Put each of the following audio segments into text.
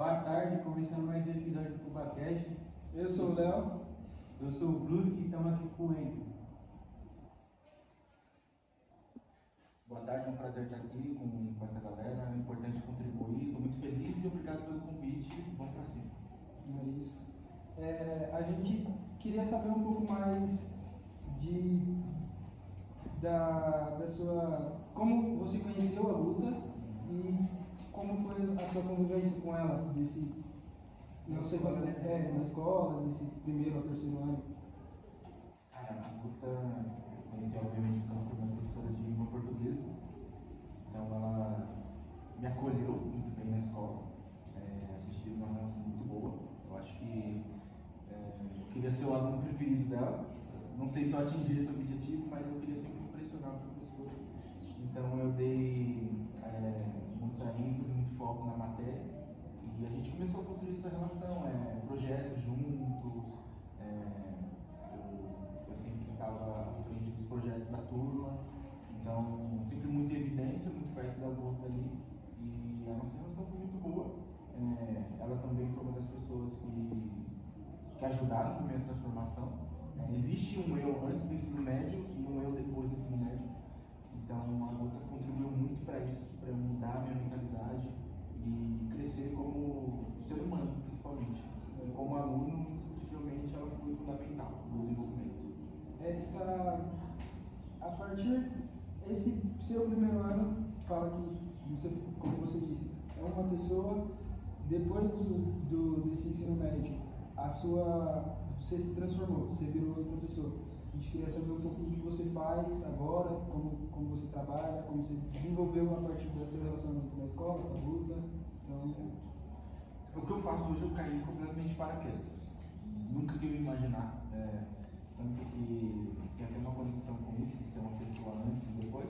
Boa tarde, começando mais um episódio do CubaCast. Eu sou o Léo. Eu sou o Brusque e estamos aqui com o Henrique. Boa tarde, é um prazer estar aqui com essa galera, é importante contribuir, estou muito feliz e obrigado pelo convite, vamos para cima. É isso. A gente queria saber um pouco mais da sua... como você conheceu a luta e como foi a sua convivência com ela, não sei quanto na escola, nesse primeiro ou terceiro ano. A luta, eu conheci obviamente quando foi minha professora de língua portuguesa, então ela me acolheu muito bem na escola, a gente teve uma relação muito boa, eu acho que eu queria ser o aluno preferido dela, não sei se eu atingi esse objetivo, mas eu queria sempre impressionar o professor, então eu dei muita ênfase, muito foco na matéria, e a gente começou a construir essa relação, projetos juntos, eu sempre estava à frente dos projetos da turma, então sempre muita evidência, muito perto da luta ali, e a nossa relação foi muito boa. Ela também foi uma das pessoas que ajudaram na minha transformação. Existe um eu antes do ensino médio e um eu depois do ensino médio, então a luta contribuiu muito para isso, para eu mudar a minha mentalidade e crescer como ser humano, principalmente. Como aluno, indiscutivelmente, ela foi fundamental no desenvolvimento. A partir desse seu primeiro ano, fala que você, como você disse, é uma pessoa, depois desse ensino médio, você se transformou, você virou outra pessoa. A gente queria saber um pouco do que você faz agora, como você trabalha, como você desenvolveu a partir do seu relacionamento na escola, com a luta. Então... O que eu faço hoje, eu caí completamente de paraquedas. Nunca que eu ia imaginar. Tanto que tem até uma conexão com isso, de ser uma pessoa antes e depois.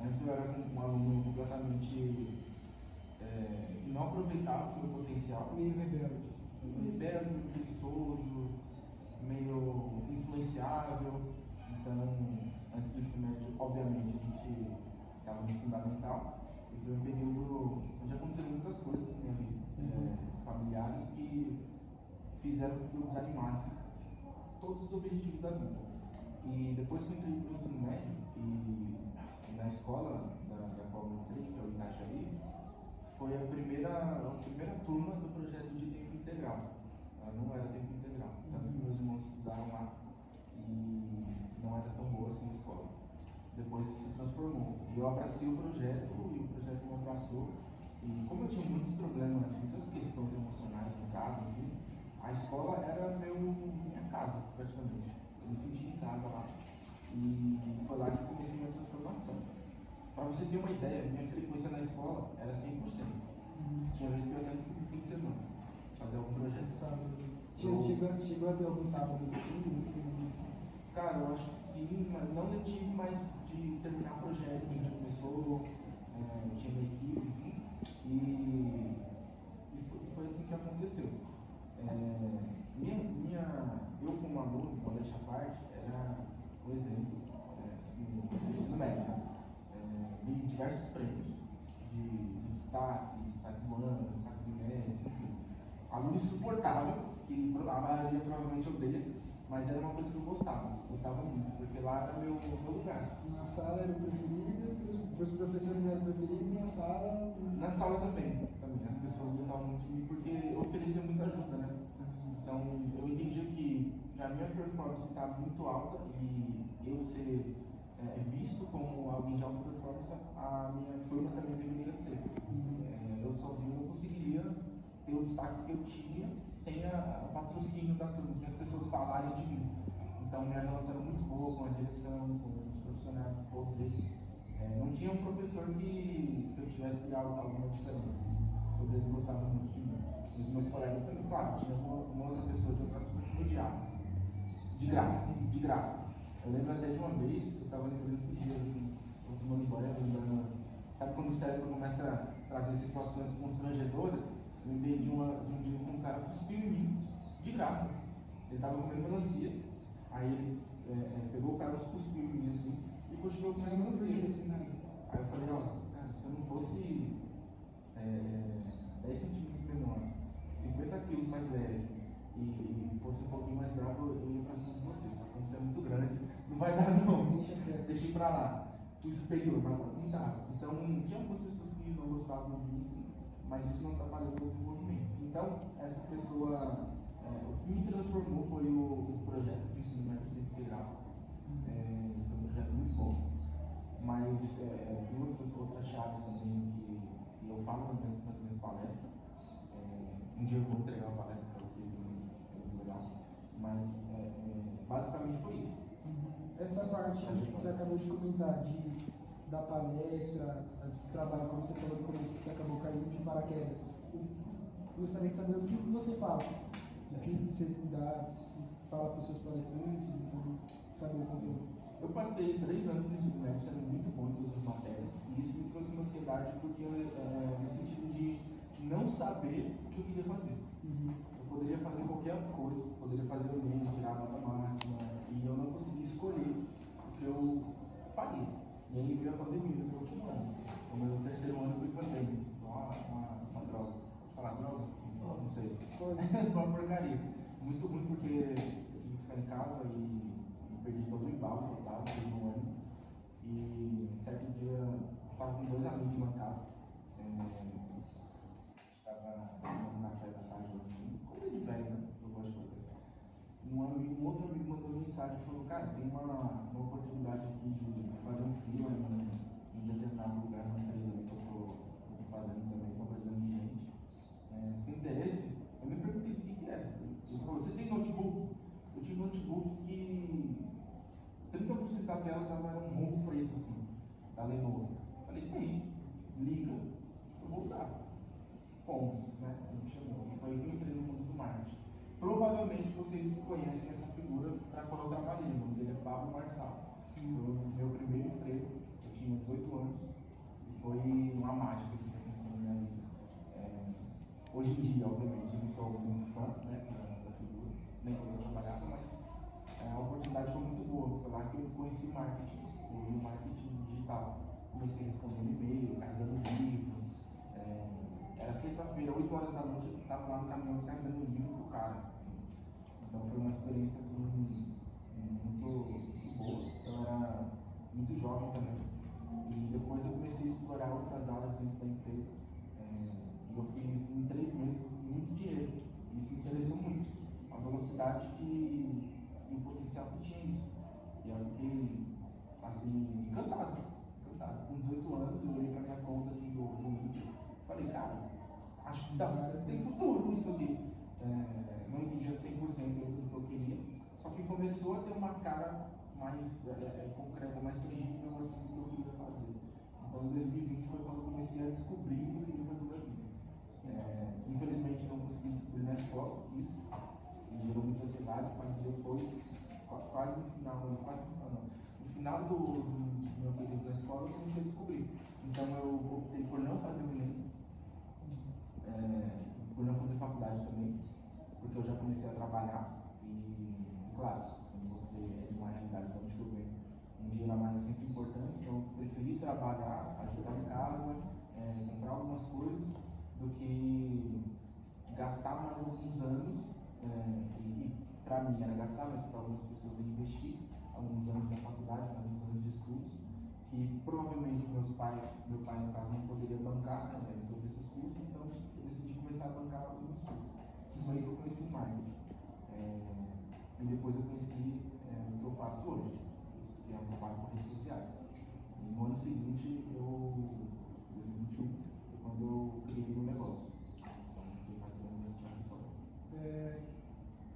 Antes eu era um aluno completamente que não aproveitava o meu potencial. Meio rebelde. Meio preguiçoso, meio influenciável. Então, antes do ensino médio, obviamente, a gente estava no fundamental. E foi um período onde aconteceram muitas coisas na minha vida, familiares que fizeram com que eu desanimasse todos os objetivos da vida. E depois que eu entrei para o ensino médio, e na escola da qual eu entrei, que é o Itajaí, foi a primeira turma do projeto de tempo integral. Ela não era tempo integral, tanto que meus irmãos estudaram lá e não era tão boa assim a escola. Depois se transformou. E eu abracei o projeto e o projeto me abraçou. E como eu tinha muitos problemas, muitas questões emocionais em casa, a escola era minha casa, praticamente. Eu me sentia em casa lá. E foi lá que comecei a minha transformação. Para você ter uma ideia, minha frequência na escola era 100%. Tinha vezes que eu até no fim de semana fazer algum projeto. Chegou a ter algum sábado letivo? Cara, eu acho que sim, mas não letivo, mas de terminar projeto. A gente começou, tinha uma equipe, enfim, e foi assim que aconteceu. Eu como aluno, modéstia à parte, era um exemplo no ensino médio, de diversos prêmios, de destaque do ano, destaque do mês, enfim. Aluno insuportável, que a maioria provavelmente odeia, mas era uma coisa que eu gostava muito, porque lá era meu lugar. Na sala era o preferido, os professores eram preferidos, e na sala... Na sala também, as pessoas gostavam muito de mim, porque oferecia muita ajuda, né? Então, eu entendi que a minha performance está muito alta e eu ser visto como alguém de alta performance, a minha turma também deveria ser. Eu sozinho não conseguiria ter o destaque que eu tinha sem o patrocínio da turma, sem as pessoas falarem de mim. Então, minha relação era muito boa com a direção, com os profissionais, todos eles. Não tinha um professor que eu tivesse alguma diferença. Todos eles gostavam muito de mim. E os meus colegas também, claro, tinha uma outra pessoa de outra turma que me odiava. De graça. Eu lembro até de uma vez, eu estava lembrando esses dias, assim, eu tomando banho, sabe quando o cérebro começa a trazer situações constrangedoras? Eu lembrei de um dia que um cara cuspiu em mim, de graça. Ele estava comendo melancia, aí ele pegou o cara, cuspiu em mim assim, e continuou comendo melancia. Assim, né? Aí eu falei, ó, cara, se eu não fosse 10 centímetros deixei pra lá. Fui superior, mas agora não dava. Então, tinha algumas pessoas que não gostavam disso, mas isso não atrapalhou o desenvolvimento. Então, essa pessoa, o que me transformou foi o projeto de ensino médio integral. Foi um projeto muito bom, mas tem outras chaves também que eu falo nas minhas palestras. Um dia eu vou entregar uma palestra para vocês, é muito legal. Mas, basicamente foi isso. Essa parte que você acabou de comentar, da palestra, de trabalho, como você falou no começo, que você acabou caindo de paraquedas. Eu gostaria de saber o que você fala, o que você fala para os seus palestrantes, saber o conteúdo. Eu passei 3 anos no ensino médio sendo muito bom em todas as matérias, e isso me trouxe uma ansiedade porque no sentido de não saber o que eu queria fazer. Eu poderia fazer qualquer coisa, poderia fazer o Enem, tirar a nota máxima, e eu não conseguia escolher o que eu faria. E aí veio a pandemia no meu último ano. No meu terceiro ano foi pandemia. Uma droga. Vou falar droga? Não sei. Uma porcaria. Muito ruim porque eu tive que ficar em casa e perdi todo o embalo que eu estava no ano. E certo dia eu estava com 2 amigos lá em casa. Estava tomando café da tarde hoje. Coisa de velho, né? Eu gosto de fazer. Um outro amigo mandou mensagem e falou: cara, tem uma oportunidade aqui de fazer um freela em determinado lugar na empresa que eu estou fazendo também, estou precisando de gente. Você tem interesse? Eu me perguntei o que era. Ele falou: você tem notebook? Eu tinha um notebook que 30% da tela era um rombo preto assim, da Lenovo. Eu falei: tem, liga, eu vou usar. Fomos, né? A gente chamou. E foi aí que eu entrei no mundo do marketing. Provavelmente vocês conhecem essa figura para quando eu trabalhei. O nome dele é Pablo Marçal. Foi o meu primeiro emprego. Eu tinha 18 anos e foi uma mágica que aconteceu na minha vida. Hoje em dia, obviamente, eu não sou muito fã, né, da figura, nem quando eu trabalhava, mas a oportunidade foi muito boa. Foi lá que eu conheci o marketing, o marketing digital. Comecei respondendo e-mail, carregando livros. Era sexta-feira, 8 horas da noite, eu estava lá no caminhão descarregando o livro pro cara. Então foi uma experiência assim, muito boa. Eu era muito jovem também. E depois eu comecei a explorar outras áreas dentro da empresa. E eu fiz em 3 meses muito dinheiro. E isso me interessou muito. A velocidade e o potencial que tinha isso. E eu fiquei assim, encantado. Com 18 anos, eu olhei para minha conta assim, do Inter. Falei: cara, acho que tem futuro com isso aqui. Não entendia 100% do que eu queria, só que começou a ter uma cara mais concreta, mais tangível assim, do que eu queria fazer. Então, 2020 foi quando eu comecei a descobrir o que eu queria fazer da vida. Infelizmente, não consegui descobrir na escola isso, e gerou muita ansiedade, mas depois, quase no final, no final do meu período na escola, eu comecei a descobrir. Então, eu optei por não fazer o Enem, por não fazer faculdade também, porque eu já comecei a trabalhar e, claro, quando você é de uma realidade como eu venho, um dinheiro a mais é sempre importante, então eu preferi trabalhar, ajudar em casa, comprar algumas coisas, do que gastar mais alguns anos, e para mim era gastar, mas para algumas pessoas investir alguns anos da faculdade, alguns anos de estudos, que provavelmente meu pai no caso não poderia bancar, né, todos esses custos, então eu decidi começar a bancar os meus custos. E foi aí que eu conheci o marketing. E depois eu conheci o que eu faço hoje, que é um trabalho com redes sociais. E no ano seguinte, 2021, foi quando eu criei meu negócio. Então, fiquei mais ou menos nessa história.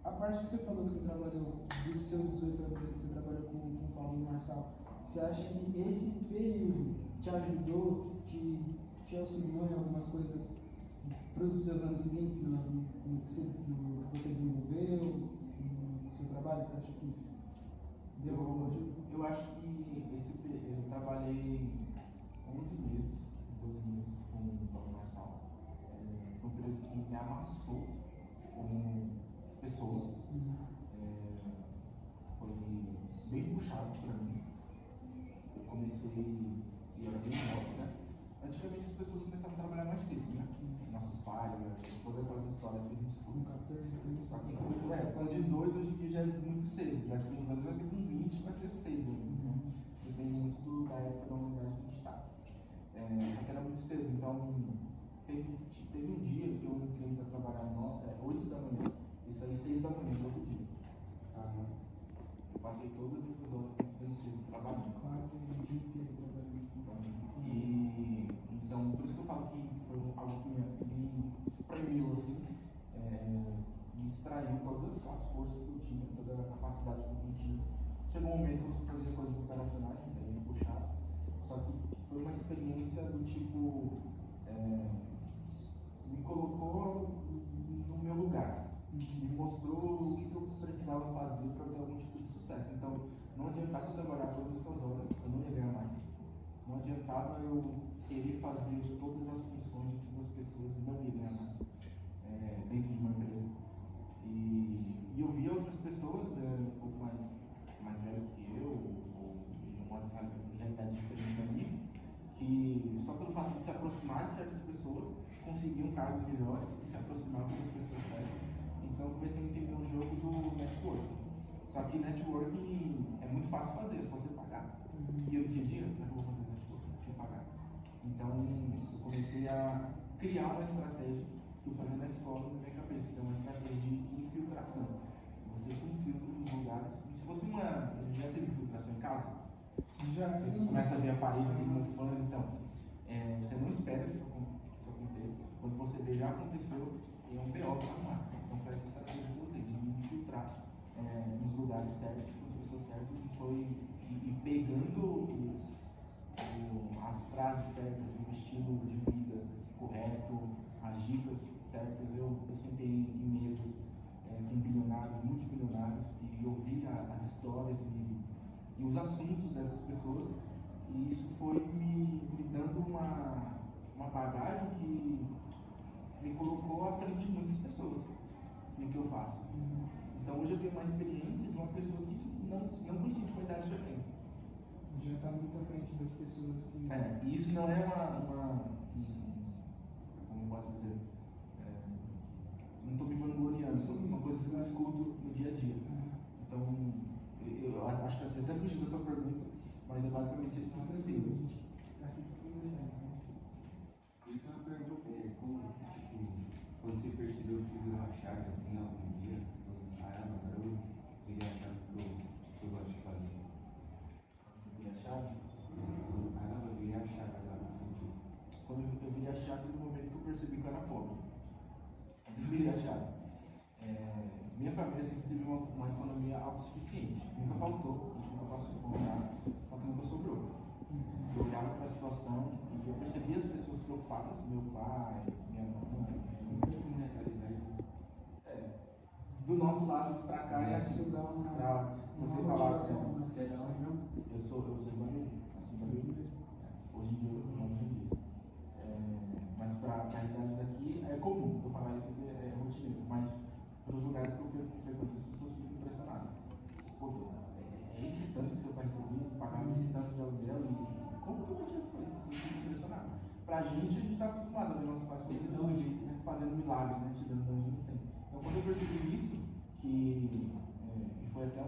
A parte que você falou que você trabalhou, dos seus 18 anos aí, que você trabalhou com o Paulo Marçal, você acha que esse período te ajudou, te auxiliou em algumas coisas para os seus anos seguintes, no que você desenvolveu, no seu trabalho? Você acha que deu alguma ajuda? Eu acho que eu trabalhei 11 meses, 12 meses com o Paulo Marçal. Foi um período que me amassou como pessoa. Foi bem puxado para mim. Eu comecei, e era bem novo, né? Antigamente as pessoas começavam a trabalhar mais cedo, né? Nossos pais, todas aquelas histórias que a gente escuta. Só que com 18 hoje em dia já é muito cedo. Daqui uns anos vai ser com 20, vai ser cedo. Depende só que era muito cedo, então teve um dia que eu entrei para trabalhar 8 da manhã e saí 6 da manhã todo dia. Eu passei todas essas horas trabalhando. Quase o dia inteiro trabalhando. E então, por isso que eu falo que foi algo que me espremeu, assim, me extraiu todas as forças que eu tinha, toda a capacidade que eu tinha. Chegou um momento que eu fui fazer coisas operacionais, daí puxar, só que foi uma experiência do tipo, me colocou no meu lugar, me mostrou o que eu precisava fazer para ter algum tipo de sucesso. Então, não adiantava eu trabalhar todas essas horas, eu não ia ganhar mais. Não adiantava eu querer fazer todas as funções de todas as pessoas e não ia ganhar mais dentro de uma empresa. E eu via outras pessoas um pouco mais velhas que eu, ou em uma realidade diferente da minha, que só pelo fato de se aproximar de certas pessoas, conseguiam cargos melhores e se aproximavam das pessoas certas. Então eu comecei a entender o jogo do networking. Só que networking é muito fácil fazer, é só você pagar. E eu não tinha dinheiro, como é que eu vou fazer networking sem pagar? Então eu comecei a criar uma estratégia que eu fazia na escola na minha cabeça, que é uma estratégia de infiltração. Você se infiltra nos lugares. Se você já teve infiltração em casa, Já, você sim. começa a ver a parede assim, mofando, então você não espera que isso aconteça. Quando você vê, já aconteceu e é um BO para arrumar. Então foi essa estratégia que eu usei, de me infiltrar nos lugares certos, com as pessoas certas, e pegando as frases certas, o estilo de vida correto, as dicas certas. Eu sentei em mesas com bilionários, multimilionários, e ouvi as histórias e os assuntos dessas pessoas, e isso foi me dando uma bagagem que me colocou à frente de muitas pessoas no que eu faço. Então hoje eu tenho uma experiência de uma pessoa que não coincide com a idade que eu tenho. Já está muito à frente das pessoas que. E isso não é como eu posso dizer, não estou me vangloriando, são coisas que eu escuto no dia a dia. Então, eu acho que até fugiu da sua pergunta, mas é basicamente esse raciocínio. Está aqui conversando. Eu tenho uma pergunta, quando você percebeu que você virou a chave assim algum dia, agora eu virei a chave que eu gosto de fazer. E a chave? Eu virei a chave agora, no sentido. Quando eu virei a chave no momento que eu percebi que eu era pobre. Eu virei a chave. Minha família sempre teve uma economia autossuficiente. Nunca faltou, a gente nunca passou fome, nada, só que nunca sobrou. Eu olhava para a situação e eu percebia as pessoas preocupadas, meu pai, minha mãe. Do nosso lado para cá é assim, para você falar assim, Você é da onde mesmo? eu sou evangelista, assim também. Hoje em dia eu não evangelista. Mas para a realidade daqui é comum eu falar isso, é rotineiro, mas para os lugares que eu frequento, as pessoas ficam impressionadas. Pô, é esse tanto que seu pai recebia, pagava esse tanto de aluguel e como que eu tinha as coisas? Eu fico impressionado. Pra gente está acostumado a ver nosso pai fazendo milagre, né? Te dando onde não tem. Então quando eu percebi isso, e foi até um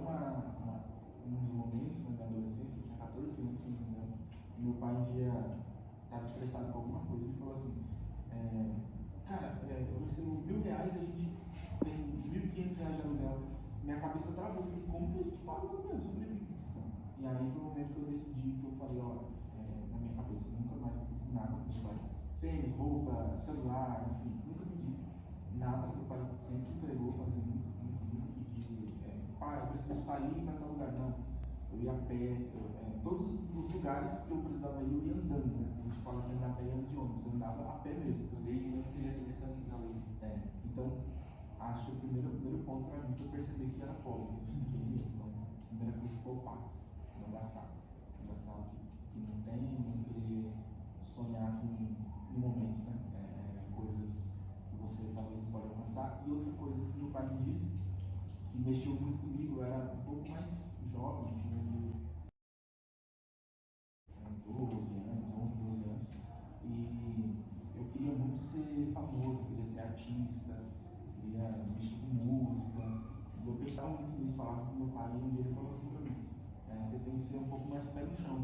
dos momentos na minha adolescência, eu tinha 14 anos, se não me engano, e meu pai um dia estava estressado com alguma coisa e falou assim, cara, eu recebo R$1.000, a gente tem R$1.500 de aluguel. Minha cabeça travou, eu falei, como que a gente paga o aluguel? Sobrevive. E aí foi o momento que eu decidi, que eu falei, ó, na minha cabeça, nunca mais pedi nada pro meu pai. Tênis, roupa, celular, enfim, nunca pedi nada pro pai, sempre entregou, mas eu nunca pedi, pai, eu preciso sair para tal lugar. Não, eu ia a pé, todos os lugares que eu precisava ir, eu ia andando, né? A gente fala que andar a pé e anda de ônibus, eu andava a pé mesmo. Desde que você já teve essa visão aí. Então, acho que o primeiro ponto para mim foi perceber que era pobre, que não tinha dinheiro. Então, a primeira coisa é poupar, não gastar. Não gastar o que não tem, não querer sonhar no momento, né? Coisas que você talvez não pode alcançar. E outra coisa que meu pai me disse, que mexeu muito comigo, eu era um pouco mais jovem, tinha 12 anos, 11, 12 anos, e eu queria muito ser famoso, queria ser artista, queria mexer com música, e eu pensava muito nisso, falava com meu pai, e um dia ele falou assim pra mim, você tem que ser um pouco mais pé no chão.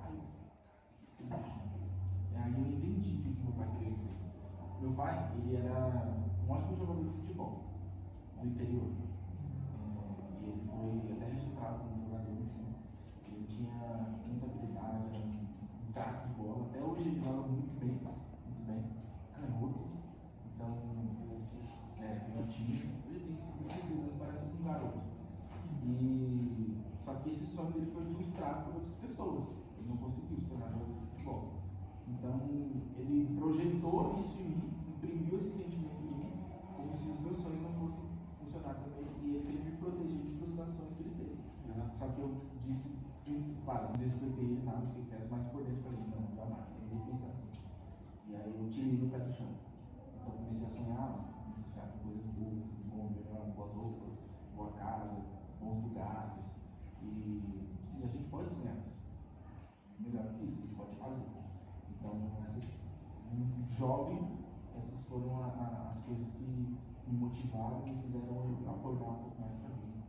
Aí, pai, ele era um ótimo jogador de futebol do interior. E ele foi até registrado como jogador, enfim. Ele tinha muita habilidade, era um craque de bola. Até hoje ele joga muito bem, canhoto. Então, canhotinho. Ele tem 56 anos, parece um garoto. Só que esse sonho dele foi frustrado por outras pessoas. Ele não conseguiu se tornar jogador de futebol. Então, ele projetou isso em mim, imprimiu esse sentimento em mim, como se os meus sonhos não fossem funcionar também. E ele teve que me proteger de frustrações que ele teve. Só que eu disse, claro, não desrespeitei ele nada, porque eu quero mais por dentro. Falei, não, jamais, eu vou pensar assim. E aí eu tirei do pé do chão. Então, comecei a sonhar com coisas boas, bom, melhor, boas roupas, boa casa, bons lugares. E a gente pode sonhar melhor que isso, a gente pode fazer. Então, jovem, essas foram as coisas que me motivaram e me fizeram acordar um pouco mais para mim.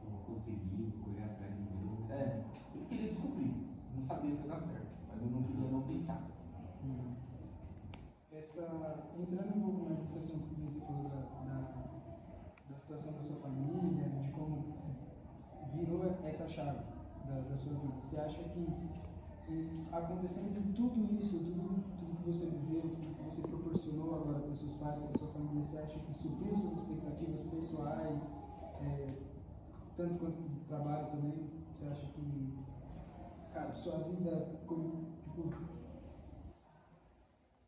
Eu consegui correr atrás de mim. Eu queria descobrir, não sabia se ia dar certo, mas eu não queria não tentar. Entrando um pouco mais nesse assunto que você falou da situação da sua família, de como virou essa chave da sua vida, você acha que acontecendo tudo isso, tudo que você viveu, tudo que você proporcionou agora para os seus pais, para a sua família, você acha que supriu suas expectativas pessoais, tanto quanto do trabalho também? Você acha que, cara, sua vida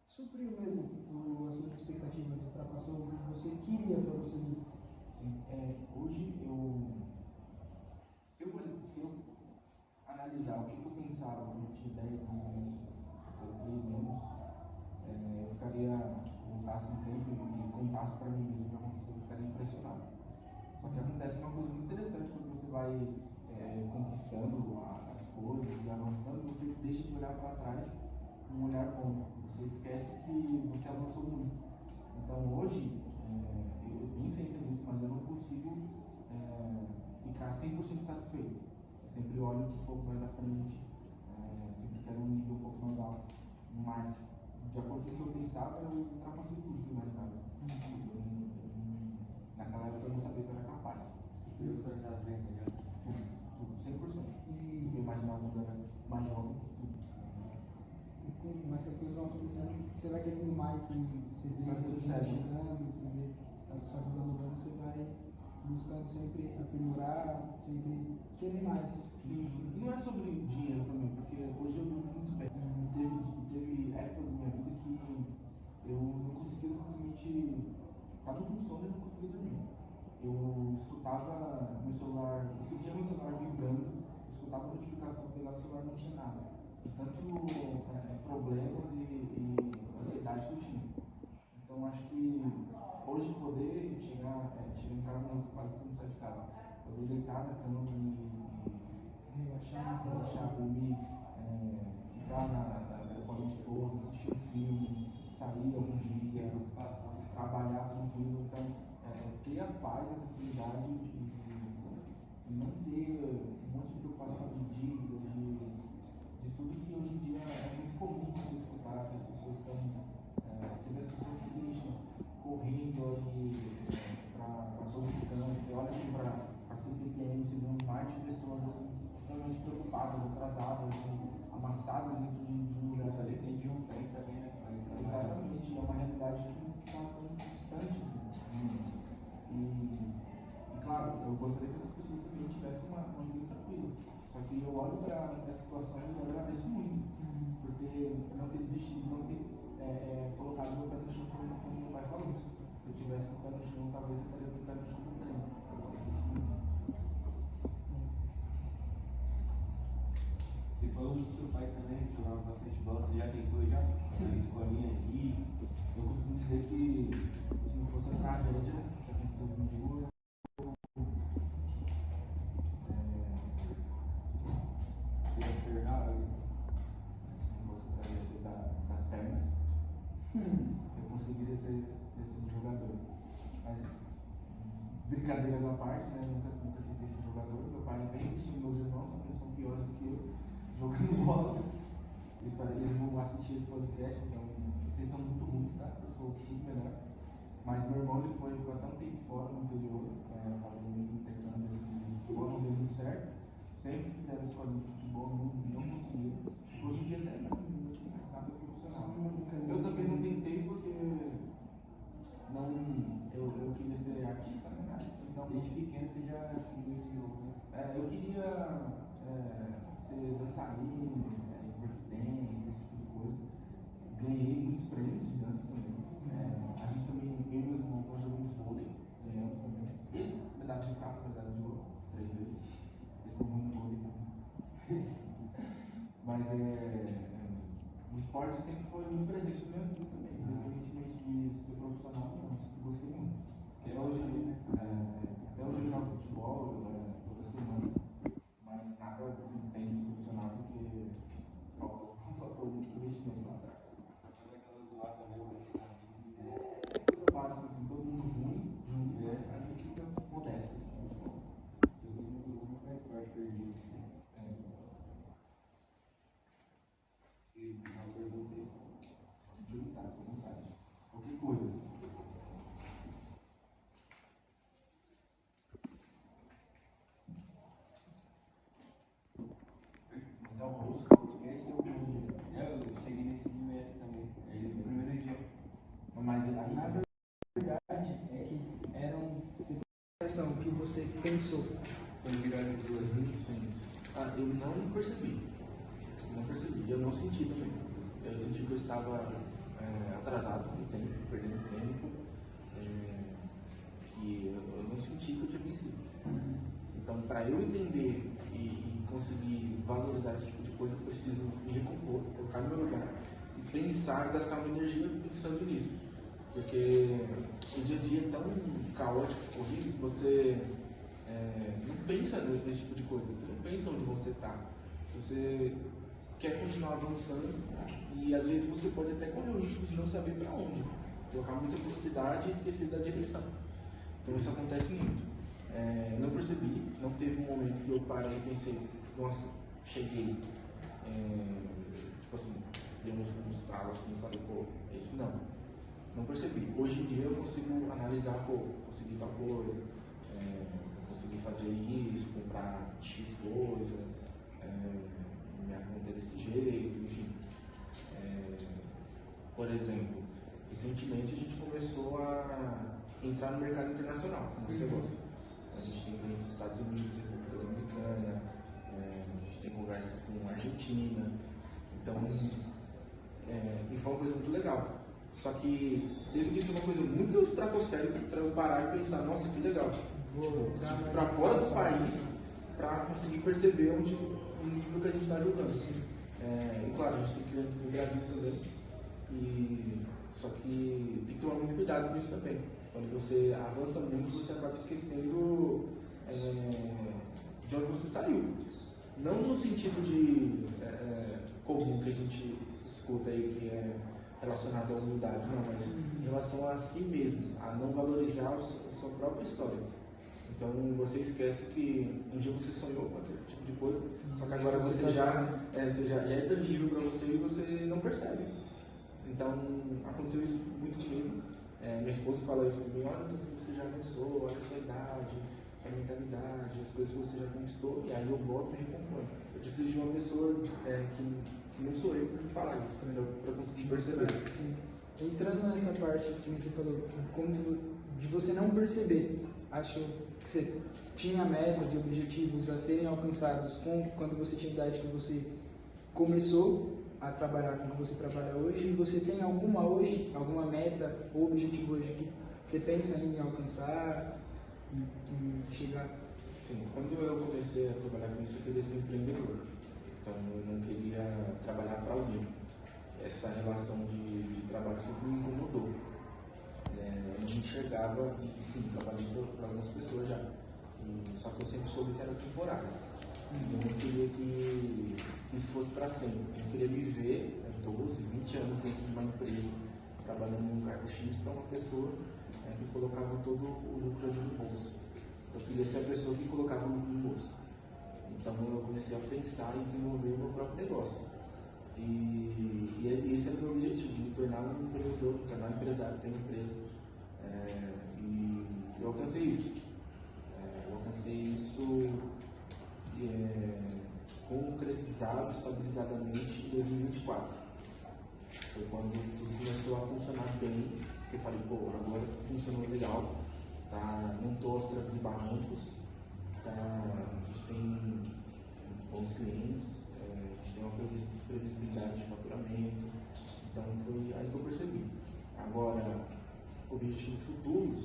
supriu mesmo as suas expectativas, ultrapassou o que você queria para você mesmo? Sim, hoje se eu analisar o que eu pensava quando eu tinha 10 anos, ou 13 anos, eu ficaria, voltasse no tempo e contasse para mim mesmo o que aconteceu, eu ficaria impressionado. Só que acontece uma coisa muito interessante quando você vai conquistando as coisas e avançando, você deixa de olhar para trás com um olhar bom. Você esquece que você avançou muito. Então hoje, eu tenho ciência disso, mas eu não consigo ficar 100% satisfeito. Eu sempre olho um pouco mais à frente, sempre quero um nível um pouco mais alto. Mas, de acordo com o que eu pensava, eu ultrapassei tudo que eu imaginava. Naquela época eu não sabia que eu era capaz. Eu tô já vendo já. Tudo, 100%. E eu imaginava quando eu era mais jovem, tudo. Mas essas coisas vão acontecendo, você vai querendo mais também. Você vê Vai tudo a vida certo. chegando, você vê a sua vida mudando, você vai buscando sempre aprimorar, sempre querer mais. Sim. E não é sobre dinheiro também, porque hoje eu durmo muito bem. Teve épocas da minha vida que eu não conseguia simplesmente. Estava com sono e não conseguia dormir. Eu escutava meu celular, eu sentia meu celular vibrando, eu escutava a notificação, pegava o celular e não tinha nada. De tanto problemas e ansiedade que eu tinha. Então acho que hoje poder chegar em casa, não, quase que não saio de casa, poder deitar na cama e relaxar, dormir, ficar com a minha esposa, assistir um filme, sair algum dia, trabalhar tranquilo. Então, ter a paz, a tranquilidade e não ter um monte de preocupação de dívidas, de tudo que hoje em dia é muito comum você escutar, que as pessoas estão. Você vê as pessoas tristes, correndo ali para todos os cantos. Você olha assim para a CPTM, você vê um mar de pessoas assim, extremamente preocupadas, atrasadas, amassadas dentro de um lugar. Você tem de um trem também, né? Exatamente, é uma realidade que está tão distante. Assim. E claro, eu gostaria que essas pessoas também tivessem uma vida tranquila. Só que eu olho para a situação e eu agradeço muito, porque não ter desistido, não ter colocado meu pé no chão, como meu pai falou. Se eu tivesse o pé no chão, talvez eu estaria com o pé no chão também. Você falou do seu pai também, que jogava bastante bola, você já tentou já? Na escolinha aqui. Eu costumo dizer que se não fosse a tragédia que aconteceu comigo, das pernas, eu conseguiria ter sido jogador. Mas, brincadeiras à parte, né? Nunca tentei ser jogador. Meu pai é bem tinha meus irmãos, eles são piores do que eu, jogando bola. Eles vão assistir esse podcast, então vocês são muito ruins, tá? Eu sou aí Na verdade, é que eram situação que você pensou. quando viralizou assim, sim. Eu não percebi. Não percebi. Eu não senti também. Eu senti que eu estava atrasado no tempo, perdendo tempo. Que eu não senti que eu tinha vencido. Então, para eu entender e conseguir valorizar esse tipo de coisa, eu preciso me recompor, colocar no meu lugar e pensar, gastar uma energia pensando nisso. Porque o dia a dia é tão caótico, corrido, que você não pensa nesse tipo de coisa, você não pensa onde você está. Você quer continuar avançando e às vezes você pode até correr o risco de não saber para onde, colocar muita velocidade e esquecer da direção. Então isso acontece muito. Não percebi, não teve um momento que eu parei e pensei, nossa, cheguei. Tipo assim, dei um estralo assim e falei, pô, é isso não. Não percebi. Hoje em dia eu consigo analisar, pô, consegui tal coisa, consegui fazer isso, comprar X coisa, minha conta é desse jeito, enfim. Por exemplo, recentemente a gente começou a entrar no mercado internacional com esse negócio. A gente tem clientes nos Estados Unidos, República Dominicana, a gente tem conversas com a Argentina, então, e foi uma coisa muito legal. Só que teve que ser uma coisa muito estratosférica para eu parar e pensar, nossa, que legal. Vou para fora do país para conseguir perceber o nível que a gente está jogando. E claro, a gente tem clientes no Brasil também. Só que tem que tomar muito cuidado com isso também. Quando você avança muito, você acaba esquecendo de onde você saiu. Não no sentido de comum que a gente escuta aí, que é relacionado à humildade, não, mas em relação a si mesmo, a não valorizar a sua própria história. Então você esquece que um dia você sonhou com aquele tipo de coisa, só que agora você já é tangível para você e você não percebe. Então aconteceu isso muito comigo. Minha esposa fala isso também, olha tudo que você já avançou, olha a sua idade, sua mentalidade, as coisas que você já conquistou, e aí eu volto e recomponho. Eu preciso de uma pessoa que não sou eu para falar isso, para conseguir perceber. Sim. Entrando nessa parte que você falou, de você não perceber, acho que você tinha metas e objetivos a serem alcançados quando você tinha a idade que você começou a trabalhar com o que você trabalha hoje, e você tem alguma meta ou objetivo hoje que você pensa em alcançar, em chegar? Sim, quando eu comecei a trabalhar com isso, eu queria ser empreendedor. Então eu não queria trabalhar para alguém. Essa relação de trabalho sempre me incomodou. Eu não enxergava, e sim, trabalhei para algumas pessoas já. Só que eu sempre soube que era temporário. Eu não queria que isso fosse para sempre. Eu queria viver 12, 20 anos dentro de uma empresa, trabalhando num cargo X para uma pessoa que colocava todo o lucro ali no bolso. Eu queria ser a pessoa que colocava o lucro no bolso. Então eu comecei a pensar em desenvolver o meu próprio negócio. E esse era o meu objetivo, me tornar um empreendedor, me tornar um empresário, ter uma empresa. E eu alcancei isso. Concretizado, estabilizadamente em 2024. Foi quando tudo começou a funcionar bem, que eu falei, pô, agora funcionou legal, tá? Não estou aos trancos e barrancos, tá? A gente tem bons clientes, a gente tem uma previsibilidade de faturamento, então foi aí que eu percebi. Agora, objetivos futuros,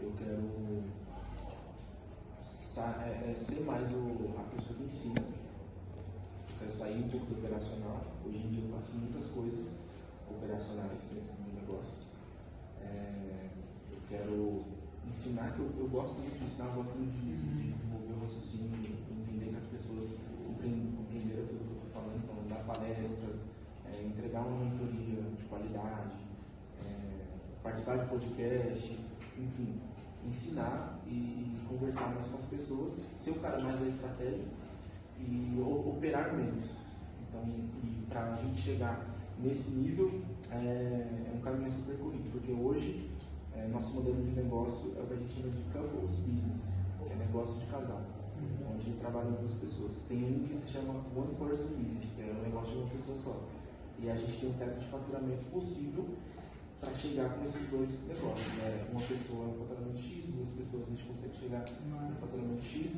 eu quero ser mais a pessoa que ensina. Eu quero sair um pouco do operacional. Hoje em dia eu faço muitas coisas operacionais dentro do meu negócio. Eu quero ensinar, que eu gosto muito de ensinar, eu gosto muito de desenvolver o raciocínio, entender que as pessoas compreenderam aquilo que eu estou falando, então dar palestras, entregar uma mentoria de qualidade, participar de podcast, enfim, ensinar e conversar mais com as pessoas, ser o cara mais da estratégia e operar menos. Então, para a gente chegar nesse nível, é um caminho a ser percorrido, porque hoje nosso modelo de negócio é o que a gente chama de couples business, que é negócio de casal, onde trabalham duas pessoas. Tem um que se chama one person business, que é um negócio de uma pessoa só. E a gente tem um teto de faturamento possível para chegar com esses dois negócios, né? Uma pessoa no faturamento X, duas pessoas a gente consegue chegar no faturamento X,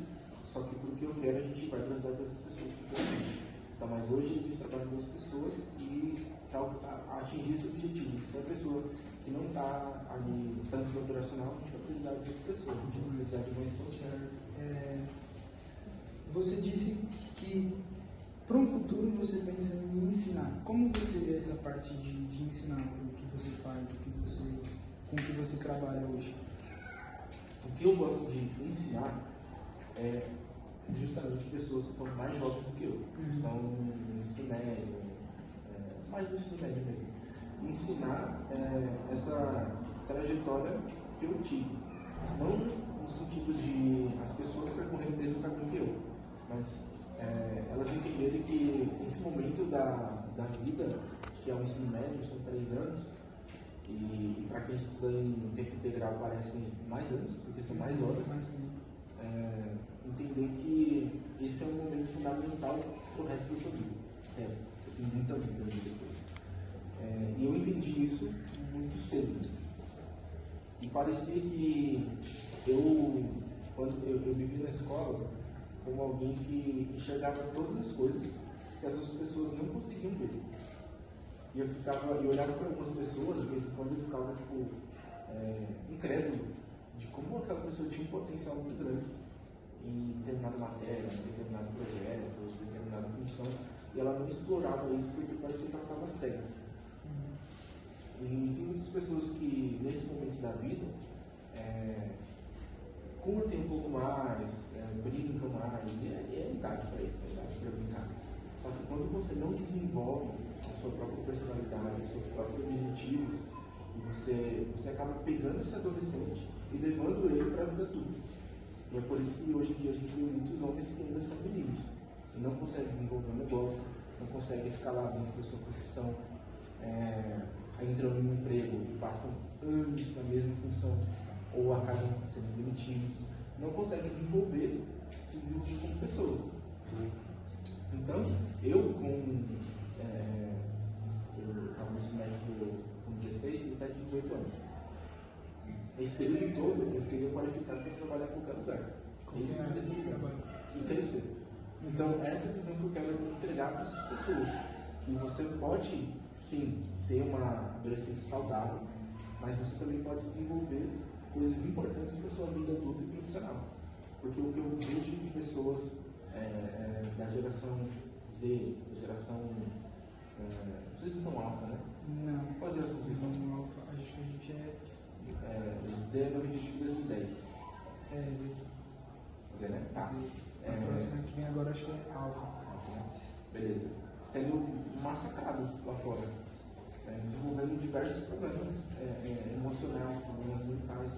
só que porque eu quero a gente vai precisar de outras pessoas futuramente. Então, mas hoje a gente trabalha com duas pessoas e para atingir esse objetivo, se a pessoa que não está ali tanto no operacional, a gente vai precisar de outras pessoas, a gente vai precisar de uma expansão. Você disse que para um futuro você pensa em ensinar. Como você vê essa parte de ensinar, o que você faz, com o que você trabalha hoje? O que eu gosto de ensinar é justamente pessoas que são mais jovens do que eu, que estão no ensino médio, mais no ensino médio mesmo. Ensinar essa trajetória que eu tive. Não no sentido de as pessoas percorrerem o mesmo caminho que eu, mas elas entenderem que esse momento da vida, que é o ensino médio, são 3 anos, e para quem estuda em tempo integral parecem mais anos, porque são mais horas, entender que esse é um momento fundamental para o resto da sua vida. Eu tenho muita vida depois. E eu entendi isso muito cedo. E parecia que quando eu me vi na escola, como alguém que enxergava todas as coisas que as outras pessoas não conseguiam ver. E eu olhava para algumas pessoas, de vez em quando eu ficava incrédulo de como aquela pessoa tinha um potencial muito grande em determinada matéria, em determinado projeto, em determinada função, e ela não explorava isso porque parecia que ela estava cega. E tem muitas pessoas que, nesse momento da vida, curtem um pouco mais, brincam mais, e é idade para isso, é idade para brincar. Só que quando você não desenvolve a sua própria personalidade, os seus próprios objetivos, você acaba pegando esse adolescente e levando ele para a vida adulta. E é por isso que hoje em dia a gente vê muitos homens que ainda são meninos, e não conseguem desenvolver um negócio, não conseguem escalar dentro da sua profissão, entram em um emprego e passam anos na mesma função, ou acabam sendo demitidos, não conseguem se desenvolver como pessoas. Então, eu estava no ensino médio com 16, 17, 18 anos. Esse período todo eu seria qualificado para trabalhar em qualquer lugar. E crescer. Então, essa é a visão que eu quero entregar para essas pessoas. Que você pode, sim, ter uma adolescência saudável, mas você também pode desenvolver coisas importantes para a sua vida adulta e profissional. Porque o que eu vejo de pessoas da geração Z, da geração. Não sei se são alfa, né? Não. Qual geração vocês são? Não, alfa. A gente Z é no registro de 2010. Z. Z, né? Tá. A próxima que vem agora acho que é alfa. Beleza. Sendo massacrados lá fora. Desenvolvendo diversos problemas emocionais, problemas mentais,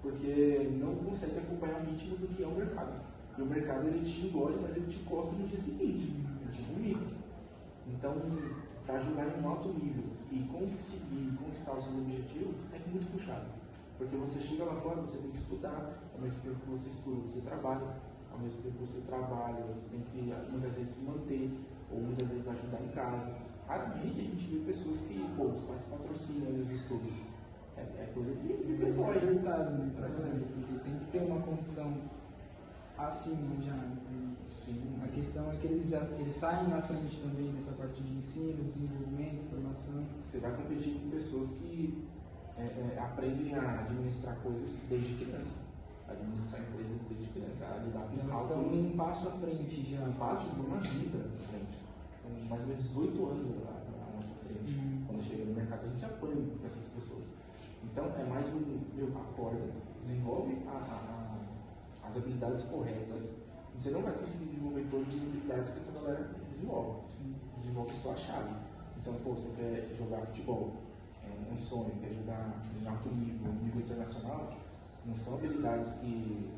porque não consegue acompanhar o ritmo do que é o mercado. E o mercado ele te engole, mas ele te cospe no dia seguinte, ele te vomita. Então, para jogar em um alto nível e conseguir conquistar os seus objetivos, é muito puxado. Porque você chega lá fora, você tem que estudar, ao mesmo tempo que você estuda, você trabalha, ao mesmo tempo que você trabalha, você tem que muitas vezes se manter, ou muitas vezes ajudar em casa. Raramente a gente vê pessoas que, os pais patrocinam os estudos. É coisa de é verdade, né, para fazer, porque tem que ter uma condição acima já. Sim. A questão é que eles saem na frente também nessa parte de ensino, desenvolvimento, formação. Você vai competir com pessoas que aprendem a administrar coisas desde criança, administrar empresas desde criança, a lidar com Elas cálculos. estão um passo à frente já. Passos de uma vida, gente. Com mais ou menos 18 anos à nossa frente. Quando chega no mercado, a gente apanha com essas pessoas. Então, é mais acorda, desenvolve as habilidades corretas. Você não vai conseguir desenvolver todas as habilidades que essa galera desenvolve. Desenvolve só a chave. Então, você quer jogar futebol, é um sonho, quer jogar em alto nível, nível internacional, não são habilidades que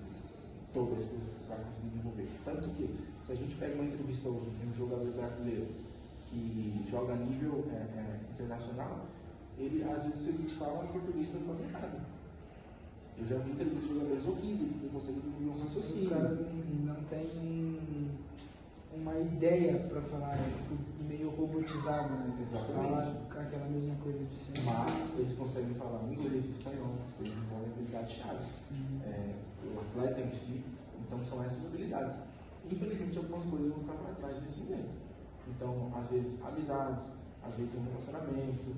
todas que você vai conseguir desenvolver. Tanto que, se a gente pega uma entrevista hoje de um jogador brasileiro que joga a nível internacional, ele às vezes ele fala português da forma errada. Eu já vi entrevistas de jogadores ou 15 que não conseguem desenvolver um raciocínio. Os caras não têm uma ideia para falar, tipo, meio robotizado, né? Exatamente. Falar com aquela mesma coisa de sempre. Mas eles conseguem falar inglês, espanhol, eles desenvolvem habilidades chave. O atleta em si, então são essas habilidades. Infelizmente algumas coisas vão ficar para trás nesse momento. Então, às vezes amizades, às vezes um relacionamento,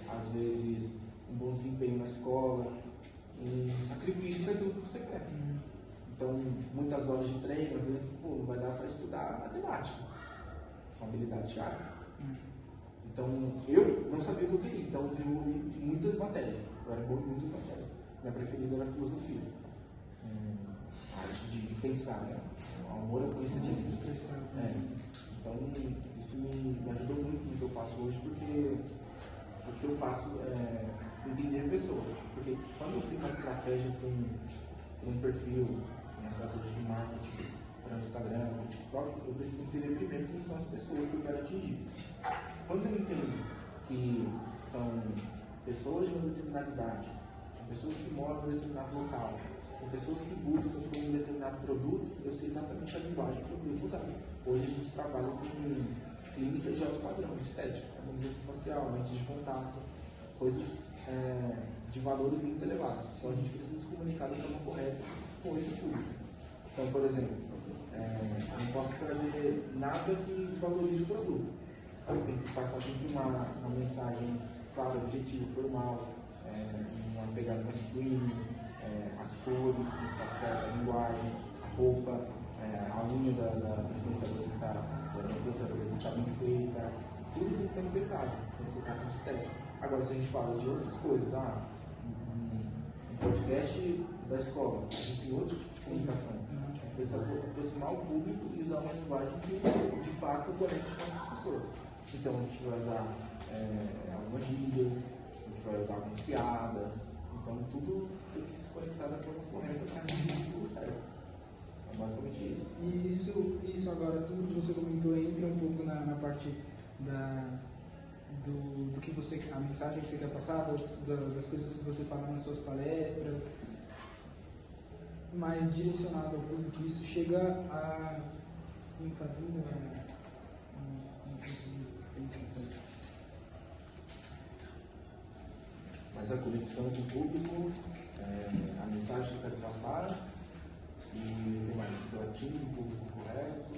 às vezes um bom desempenho na escola, um sacrifício para aquilo que você quer. Então, muitas horas de treino, às vezes, não vai dar para estudar matemática. São habilidades chave. Então, eu não sabia o que eu queria, então eu desenvolvi muitas matérias. Eu era bom em muitas matérias. Minha preferida era filosofia. A arte de pensar, né? O amor ao conhecimento. De se expressar. Então, isso me ajudou muito no que eu faço hoje, porque o que eu faço é entender pessoas. Porque quando eu crio uma estratégia para um perfil, uma estratégia de marketing, para o Instagram, para o TikTok, eu preciso entender primeiro quem são as pessoas que eu quero atingir. Quando eu entendo que são pessoas de uma determinada idade, são pessoas que moram em um determinado local, são pessoas que buscam por um determinado produto, eu sei exatamente a linguagem que eu devo usar. Hoje a gente trabalha com clínicas de alto padrão, de estética, harmonização facial, lentes de contato, coisas de valores muito elevados. Então a gente precisa se comunicar da forma correta com esse público. Então, por exemplo, eu não posso trazer nada que desvalorize o produto. Eu tenho que passar sempre uma mensagem clara, objetiva, formal, uma pegada masculina, as cores, a linguagem, a roupa, a unha da influenciadora que está bem feita, tudo tem que estar impecável, tem que estar estético. Agora, se a gente fala de outras coisas, um podcast da escola, a gente tem outro tipo de comunicação. A gente precisa aproximar o público e usar uma linguagem que, de fato, conecte com essas pessoas. Então, a gente vai usar algumas gírias, a gente vai usar algumas piadas. Então, tudo tem que se conectar da forma correta para atingir tudo certo. É basicamente isso. E isso agora, tudo que você comentou, entra um pouco na parte do que você, a mensagem que você quer passar, das coisas que você fala nas suas palestras, mais direcionado ao público. Isso chega a invadir Mas a conexão com o público, a mensagem que eu quero passar, e eu atingo o público correto.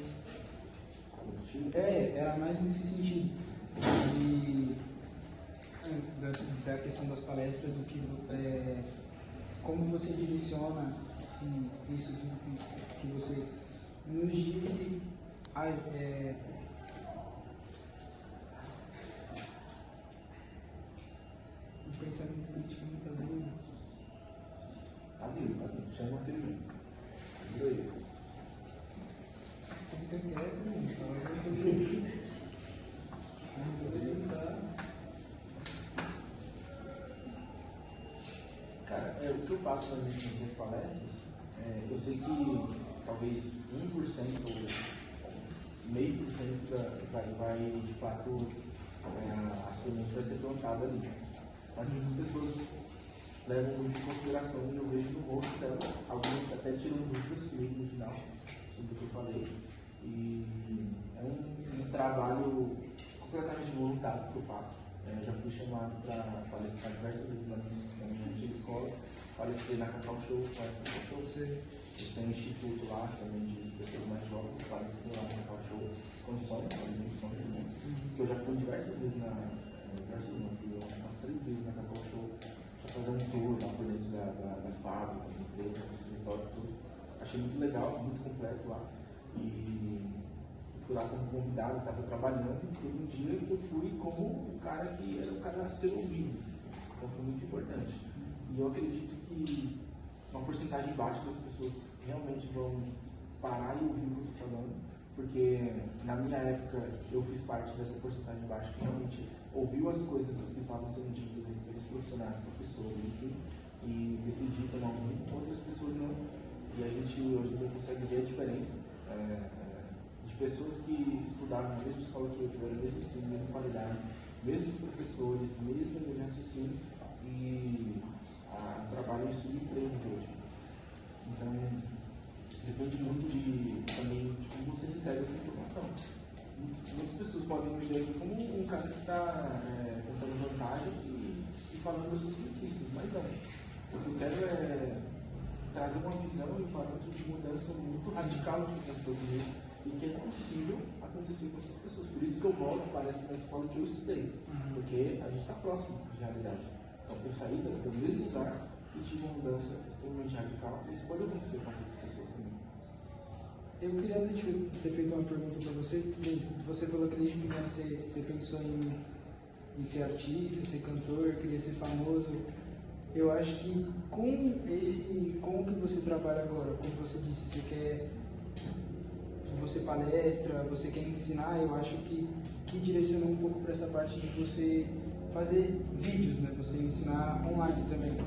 Era mais nesse sentido da questão das palestras, como você direciona isso que você nos disse. O pensamento crítico não está doido. Tá vindo, chama o TV. Aí. Você fica quieto, né? Fala Cara, o que eu passo nas minhas palestras, eu sei que talvez 1% ou 0,5% vai de fato a semente vai ser plantada ali. Mas muitas pessoas levam muito em consideração e eu vejo no rosto dela, algumas até tiram dúvidas comigo no final sobre o que eu falei. E é um trabalho completamente voluntário que eu faço. Eu já fui chamado para palestrar diversas vezes na minha escola, palestrei na Cacau Show, eu tenho um instituto lá também de pessoas mais jovens, palestrei lá na Cacau Show, condições, que eu já fui diversas vezes fui umas 3 vezes na Cacau Show, para fazer um tour lá por dentro da fábrica, da empresa, do escritório, tudo. Achei muito legal, muito completo lá. E fui lá como convidado, estava trabalhando, e teve um dia que eu fui como o cara que era o cara a ser ouvido. Então foi muito importante. E eu acredito que uma porcentagem baixa das pessoas realmente vão parar e ouvir o que eu estou falando, porque na minha época eu fiz parte dessa porcentagem baixa que realmente ouviu as coisas que estavam sendo ditas pelos profissionais, professores, enfim, e decidiu tomar rumo, outras pessoas não. E a gente hoje consegue ver a diferença de pessoas que estudaram na mesma escola que eu, tiveram o mesmo ensino, mesma qualidade, mesmos professores, mesmo nível de raciocínio, e trabalham em subempregos hoje. Então, depende muito também de como você recebe essa falando das suas conquistas, mas não. O que eu quero é trazer uma visão e um parâmetro de mudança muito radical que aconteceu comigo e que é possível acontecer com essas pessoas. Por isso que eu volto, parece, na escola que eu estudei, porque a gente está próximo de realidade. Então, eu saí do mesmo lugar e tive uma mudança extremamente radical, e isso pode acontecer com essas pessoas comigo. Eu queria ter feito uma pergunta para você. Você falou que desde pequeno você pensou em ser artista, ser cantor, queria ser famoso. Eu acho que com o que você trabalha agora, como você disse, você palestra, você quer ensinar, eu acho que direcionou um pouco para essa parte de você fazer vídeos, né? Você ensinar online também,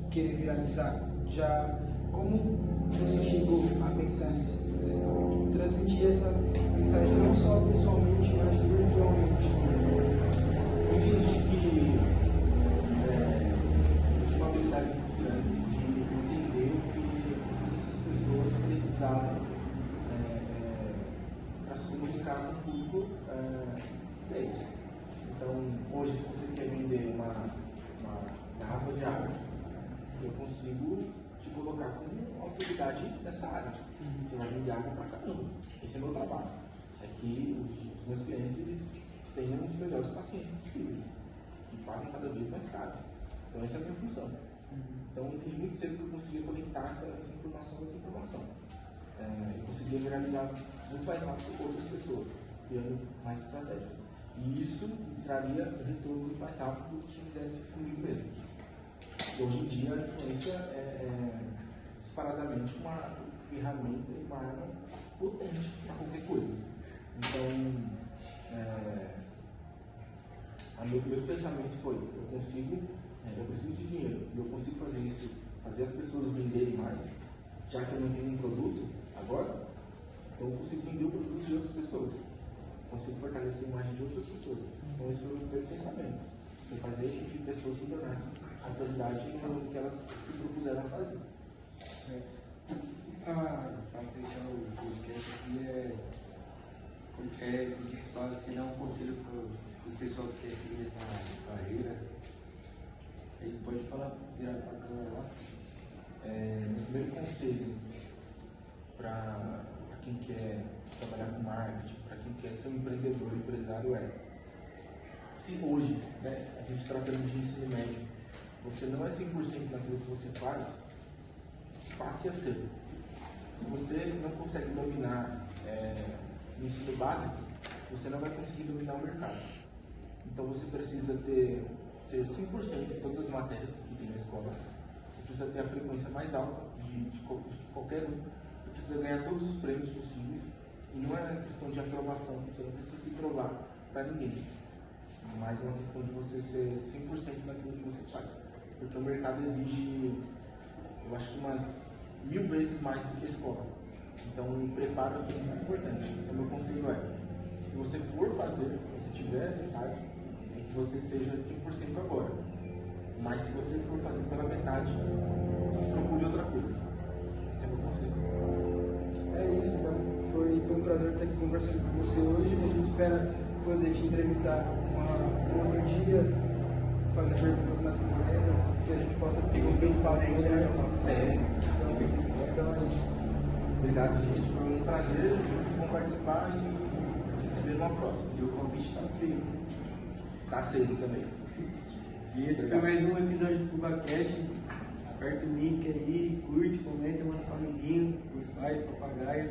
querer viralizar. Já como você chegou a pensar nisso? Por exemplo, transmitir essa mensagem não só pessoalmente, mas virtualmente. Eu entendi que eu tinha uma habilidade muito grande de entender o que essas pessoas precisavam para se comunicar com o público deles. Então, hoje, se você quer vender uma garrafa de água, eu consigo te colocar como autoridade nessa área. Você vai vender água pra caramba. Esse é meu trabalho. É que os meus clientes eles tenham os melhores pacientes possíveis, que pagam cada vez mais caro. Então, essa é a minha função. Então, eu entendi muito cedo que eu conseguia conectar essa informação com outra informação. Eu conseguia viralizar muito mais rápido que outras pessoas, criando mais estratégias. E isso traria retorno muito mais rápido do que se fizesse comigo mesmo. E hoje em dia, a influência é disparadamente uma ferramenta e uma arma potente para qualquer coisa. Então, meu pensamento foi: eu preciso de dinheiro e eu consigo fazer isso, fazer as pessoas venderem mais, já que eu não tenho um produto agora, então eu consigo vender o produto de outras pessoas, consigo fortalecer a imagem de outras pessoas. Então, esse foi o meu pensamento: de fazer com que pessoas se tornassem autoridade no que elas se propuseram a fazer. Para fechar o podcast aqui que se dá um conselho para os pessoal que quer seguir essa carreira, ele pode falar virado para a câmera lá. Meu primeiro conselho para quem quer trabalhar com marketing, para quem quer ser um empreendedor, empresário se hoje, a gente tratando de ensino médio, você não é 100% naquilo que você faz, passe a ser. Se você não consegue dominar o ensino básico, você não vai conseguir dominar o mercado. Então você precisa ser 100% em todas as matérias que tem na escola. Você precisa ter a frequência mais alta de qualquer um. Você precisa ganhar todos os prêmios possíveis. E não é questão de aprovação, você não precisa se provar para ninguém. Mas é uma questão de você ser 100% naquilo que você faz. Porque o mercado exige, eu acho que umas 1000 vezes mais do que a escola. Então, o preparo aqui é muito importante. Então, meu conselho se você for fazer, se você tiver vontade, é que você seja 100% agora. Mas se você for fazer pela metade, procure outra coisa. Esse é meu conselho. É isso, então. Foi um prazer estar aqui conversando com você hoje. A gente espera poder te entrevistar um outro dia, fazer perguntas mais concretas, que a gente possa desenvolver um papo melhor. Então é isso. Obrigado, gente. Foi um prazer. Vamos participar e se ver numa próxima. E o convite está frio. Tá cedo também. E esse foi mais um episódio do CubaCast. Aperta o link aí, curte, comenta, manda para amiguinho, os pais, papagaio.